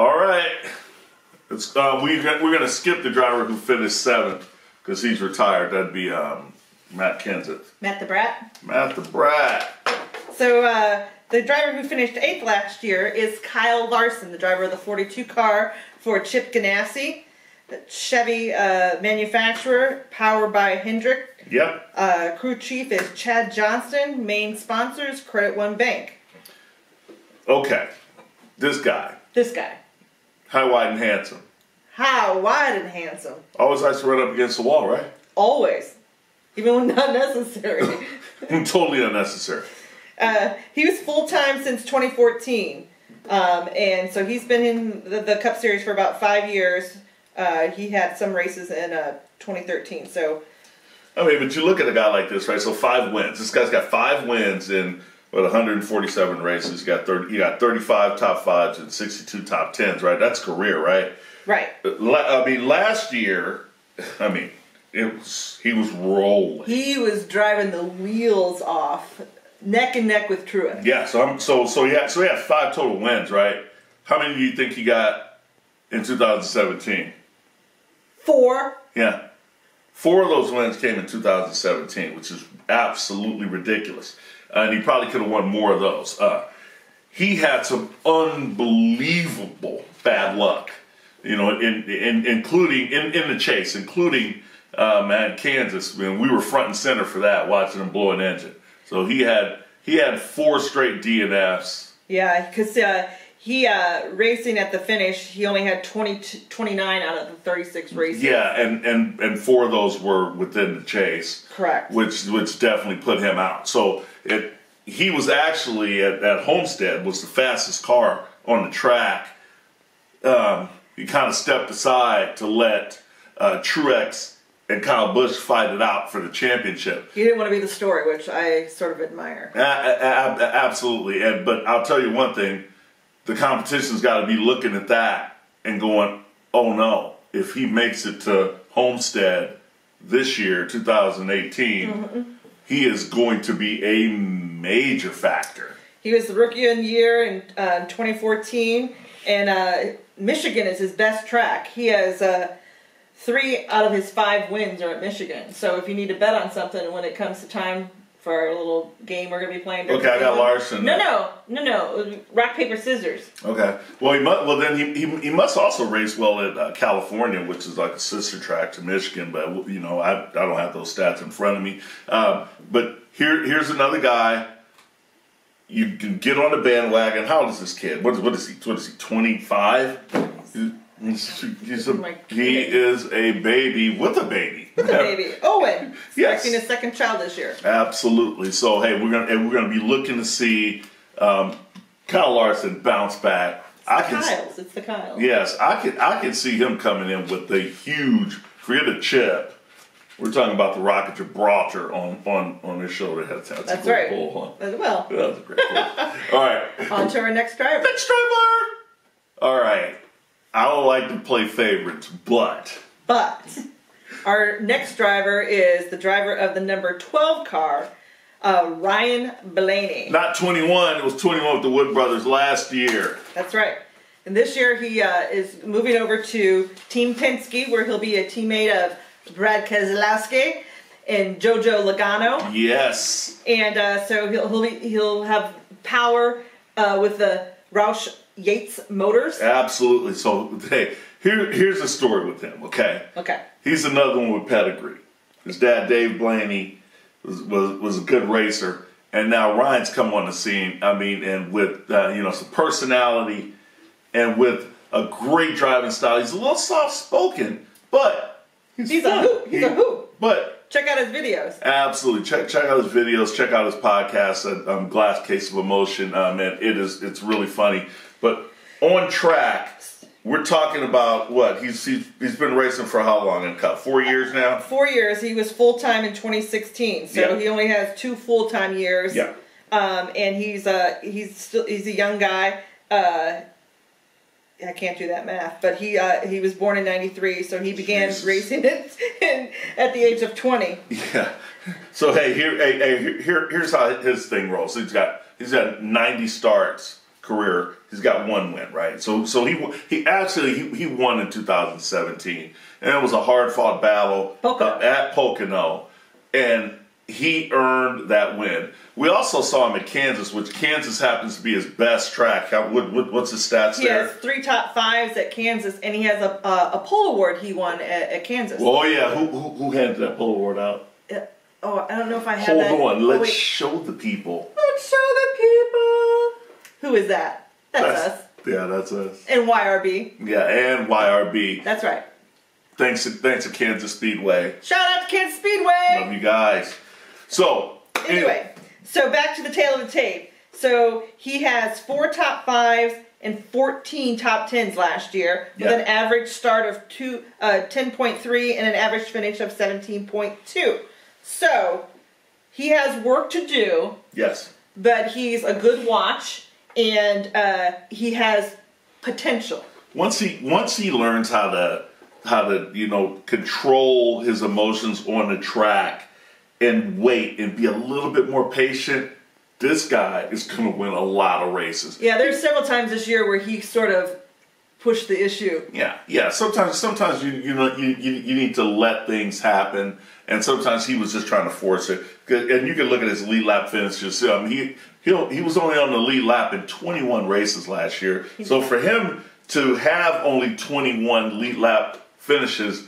All right. It's, we're going to skip the driver who finished 7th because he's retired. That'd be Matt Kenseth. Matt the Brat. Matt the Brat. So the driver who finished 8th last year is Kyle Larson, the driver of the 42 car for Chip Ganassi, the Chevy manufacturer, powered by Hendrick. Yep. Crew chief is Chad Johnston. Main sponsors, Credit One Bank. Okay. This guy. High, wide, and handsome. High, wide, and handsome. Always likes to run up against the wall, right? Always. Even when not necessary. Totally unnecessary. He was full-time since 2014. And so he's been in the Cup Series for about 5 years. He had some races in 2013. So, I mean, but you look at a guy like this, right? So 5 wins. This guy's got 5 wins in 147 races. You got 35 top 5s and 62 top 10s, right? That's career, right? Right. I mean, last year, he was rolling. He was driving the wheels off, neck and neck with Truex. Yeah. So he had 5 total wins, right? How many do you think he got in 2017? 4. Yeah. 4 of those wins came in 2017, which is absolutely ridiculous. And he probably could have won more of those. He had some unbelievable bad luck, including in the chase, including Kansas. I mean, we were front and center for that, watching him blow an engine. So he had 4 straight DNFs. Yeah, because he racing at the finish, he only had 29 out of the 36 races. Yeah, and 4 of those were within the chase. Correct. Which definitely put him out. So he was actually at Homestead was the fastest car on the track. He kind of stepped aside to let Truex and Kyle Busch fight it out for the championship. He didn't want to be the story, which I sort of admire. Absolutely. But I'll tell you one thing. The competition's got to be looking at that and going, oh no, if he makes it to Homestead this year, 2018, he is going to be a major factor. He was the Rookie of the Year in 2014, and Michigan is his best track. He has 3 out of his 5 wins are at Michigan. So if you need to bet on something when it comes to time for our little game we're going to be playing. Okay, I got Larson. No. Rock, paper, scissors. Okay. Well, then he must also race well at California, which is like a sister track to Michigan. But I don't have those stats in front of me. But here's another guy. You can get on the bandwagon. How old is this kid? What is he? 25? He is a baby with a baby. Owen. Yes. Expecting his 2nd child this year. Absolutely. So hey, we're gonna be looking to see Kyle Larson bounce back. It's the Kyles. Yes, I can see him coming in with a huge. Forget a chip. We're talking about the Rock of Gibraltar on his shoulder. That's That's a great right. pull, huh? As well. Yeah, that's a great pull. All right. On to our next driver. All right. I don't like to play favorites, but our next driver is the driver of the number 12 car, Ryan Blaney. Not 21. It was 21 with the Wood Brothers last year. That's right. And this year he is moving over to Team Penske, where he'll be a teammate of Brad Keselowski and Jojo Logano. Yes. And so he'll have power with the Roush Yates Motors. Absolutely. So hey, here's the story with him. Okay. He's another one with pedigree. His dad, Dave Blaney, was a good racer, and now Ryan's come on the scene. I mean, and with some personality, and with a great driving style. He's a little soft spoken, but he's a hoot. But check out his videos. Absolutely, check out his videos. Check out his podcast, Glass Case of Emotion. Man, it's really funny. But on track, we're talking about what he's been racing for how long in Cup? 4 years now. 4 years. He was full time in 2016, so he only has 2 full time years. Yeah. And he's a young guy. I can't do that math, but he was born in '93, so he began racing at the age of 20. Yeah. So hey, here's how his thing rolls. He's got 90 starts career, he's got one win, right? So he actually won in 2017, and it was a hard fought battle at Pocono, and he earned that win. We also saw him at Kansas, which Kansas happens to be his best track. What's his stats there? He has 3 top 5s at Kansas, and he has a pole award he won at Kansas. Oh yeah, who handed that pole award out? Oh, I don't know if I have that. Hold on, let's show the people. Let's show the people. Who is that? That's us. Yeah, that's us. And YRB. Yeah, and YRB. That's right. Thanks to Kansas Speedway. Shout out to Kansas Speedway. Love you guys. So anyway, so back to the tail of the tape. So he has 4 top 5s and 14 top 10s last year, with an average start of 10.3 and an average finish of 17.2. So he has work to do. Yes. But he's a good watch, and he has potential. Once he learns how to control his emotions on the track and wait and be a little bit more patient, this guy is going to win a lot of races. Yeah, there's several times this year where he sort of pushed the issue. Yeah. Sometimes you need to let things happen, and sometimes he was just trying to force it. And you can look at his lead lap finishes. He was only on the lead lap in 21 races last year. So for him to have only 21 lead lap finishes,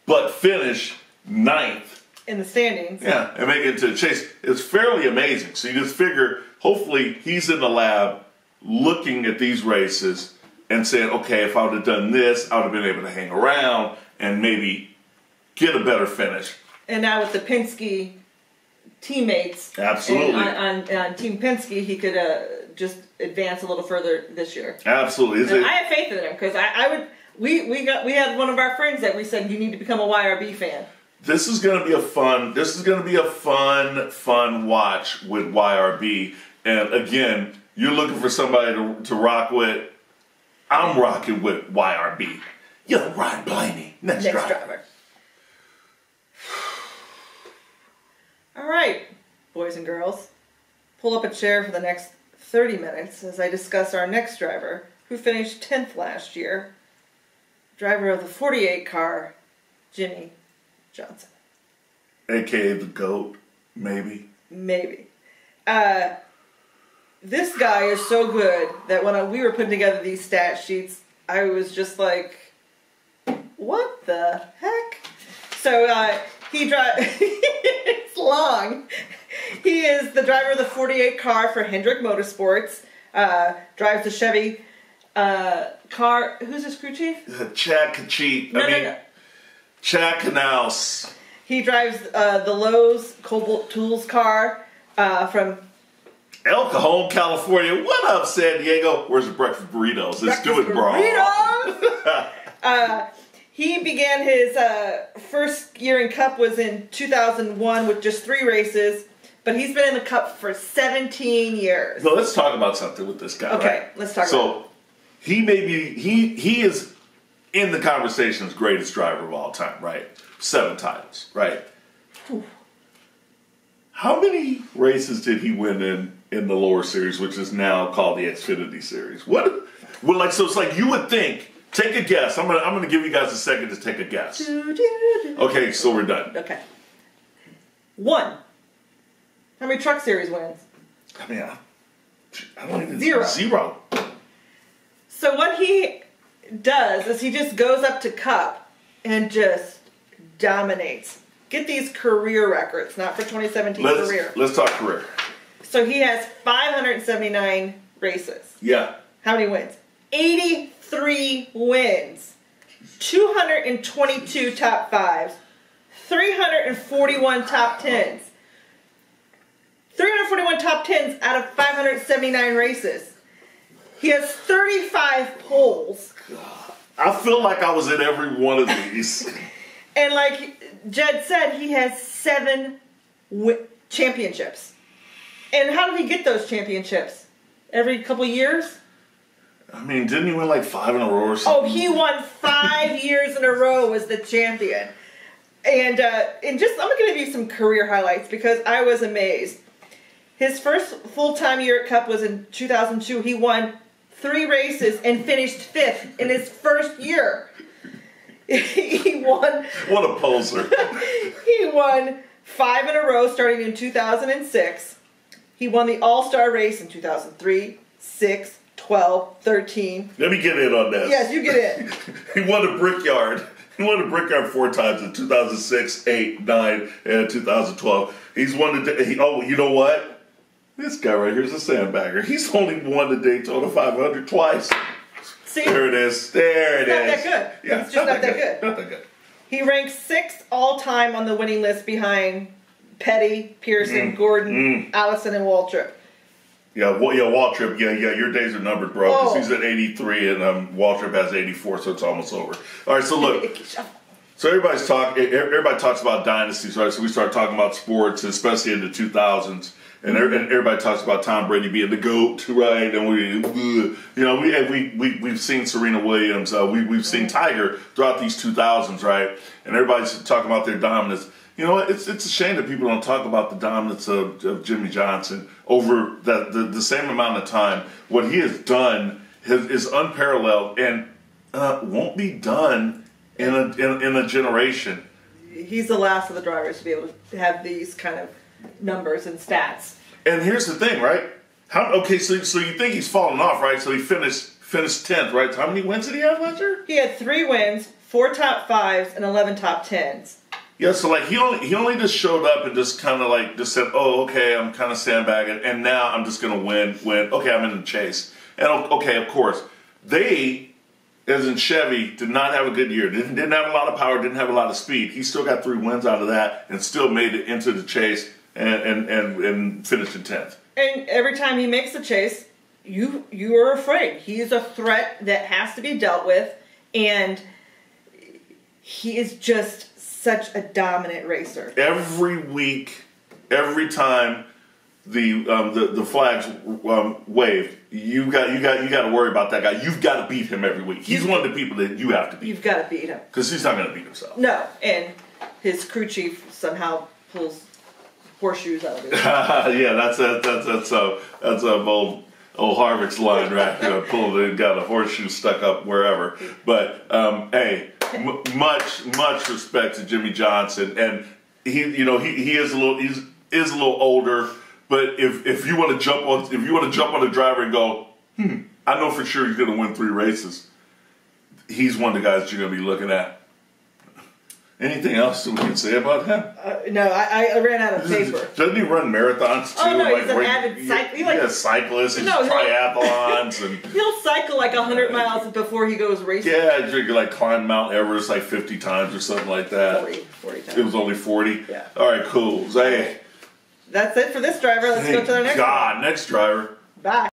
but finish 9th in the standings. Yeah, and make it to the chase. It's fairly amazing. So you just figure, hopefully he's in the lab looking at these races and saying, okay, if I would have done this, I would have been able to hang around and maybe get a better finish. And now with the Penske teammates, absolutely, on Team Penske, he could just advance a little further this year. Absolutely, I have faith in him because we had one of our friends that we said you need to become a YRB fan. This is going to be a fun watch with YRB. And again, you're looking for somebody to rock with. I'm rocking with YRB. Yo, Ryan Blaney, next driver. All right, boys and girls, pull up a chair for the next 30 minutes as I discuss our next driver, who finished 10th last year. Driver of the 48 car, Jimmie Johnson. AKA the GOAT, maybe. Maybe. This guy is so good that when we were putting together these stat sheets, I was just like, what the heck? So he drives, it's long. He is the driver of the 48 car for Hendrick Motorsports, drives the Chevy car. Who's his crew chief? Chad Kachit. No. Chad Knaus. He drives the Lowe's Cobalt Tools car from El Cajon, California. What up, San Diego? Where's the breakfast burritos? Let's do it, bro. He began his first year in Cup was in 2001 with just 3 races, but he's been in the Cup for 17 years. So let's talk about something with this guy. Okay, right? Let's talk about it. He is in the conversation as greatest driver of all time, right? 7 titles, right? Whew. How many races did he win in the lower series, which is now called the Xfinity Series? So it's like you would think. Take a guess. I'm gonna give you guys a second to take a guess. Okay, so we're done. Okay. 1. How many Truck Series wins? I mean, I don't even 0. 0. So what he does is he just goes up to Cup and just dominates. Get these career records, not for 2017 career. Let's talk career. So he has 579 races. Yeah. How many wins? 83 wins. 222 top 5s. 341 top 10s. 341 top 10s out of 579 races. He has 35 poles. I feel like I was in every one of these. And like Jed said, he has 7 championships. And how did he get those championships? Every couple years? I mean, didn't he win like 5 in a row or something? Oh, he won 5 years in a row as the champion. And I'm going to give you some career highlights because I was amazed. His first full-time year at Cup was in 2002. He won 3 races and finished 5th in his first year. He won. What a poser. He won 5 in a row starting in 2006. He won the All-Star race in 2003, 6, 12, 13. Let me get in on this. Yes, you get in. He won a Brickyard. He won a Brickyard 4 times in 2006, 8, 9, and 2012. He's won the. You know what? This guy right here is a sandbagger. He's only won the Daytona 500 twice. See? There it is. There it is. Not that good. Yeah, it's just not that good. Not that good. He ranks 6th all-time on the winning list behind Petty, Pearson, Gordon, Allison, and Waltrip. Yeah, Waltrip. Yeah. Your days are numbered, bro. Because he's at 83, and Waltrip has 84, so it's almost over. All right, so look. So everybody talks about dynasties, right? So we start talking about sports, especially in the 2000s. And everybody talks about Tom Brady being the GOAT, right? And we've seen Serena Williams, we've seen Tiger throughout these 2000s, right? And everybody's talking about their dominance. You know what? It's a shame that people don't talk about the dominance of Jimmy Johnson over the same amount of time. What he has done is unparalleled and won't be done in a generation. He's the last of the drivers to be able to have these kind of numbers and stats. And here's the thing, right? So you think he's fallen off, right? So he finished 10th, right? How many wins did he have last year? He had 3 wins, 4 top 5s, and 11 top 10s. Yeah, so like he only just showed up and just kind of like just said, oh, okay, I'm kind of sandbagging, and now I'm just gonna win. Okay, I'm in the chase, and okay, of course, they, as in Chevy, did not have a good year. Didn't have a lot of power. Didn't have a lot of speed. He still got 3 wins out of that, and still made it into the chase. And finished in 10th. And every time he makes the chase, you are afraid. He's a threat that has to be dealt with, and he is just such a dominant racer. Every week, every time the flags waved, you got to worry about that guy. You've got to beat him every week. He's one of the people that you have to beat. You've got to beat him because he's not going to beat himself. No, and his crew chief somehow pulls horseshoes out of it. Yeah, that's a old Harvick's line, right? Got a horseshoe stuck up wherever. But hey, much respect to Jimmy Johnson, and he is a little older. But if you want to jump on a driver and go, I know for sure he's going to win 3 races. He's one of the guys that you're going to be looking at. Anything else that we can say about him? No, I ran out of paper. Doesn't he run marathons too? Oh no, he's an avid cyclist. He's a cyclist. He's triathlons and he'll cycle like 100 miles before he goes racing. Yeah, he like climbed Mount Everest like 50 times or something like that. 40 times. It was only 40. Yeah. All right, cool. Hey, that's it for this driver. Let's go to the next. Next driver. Bye.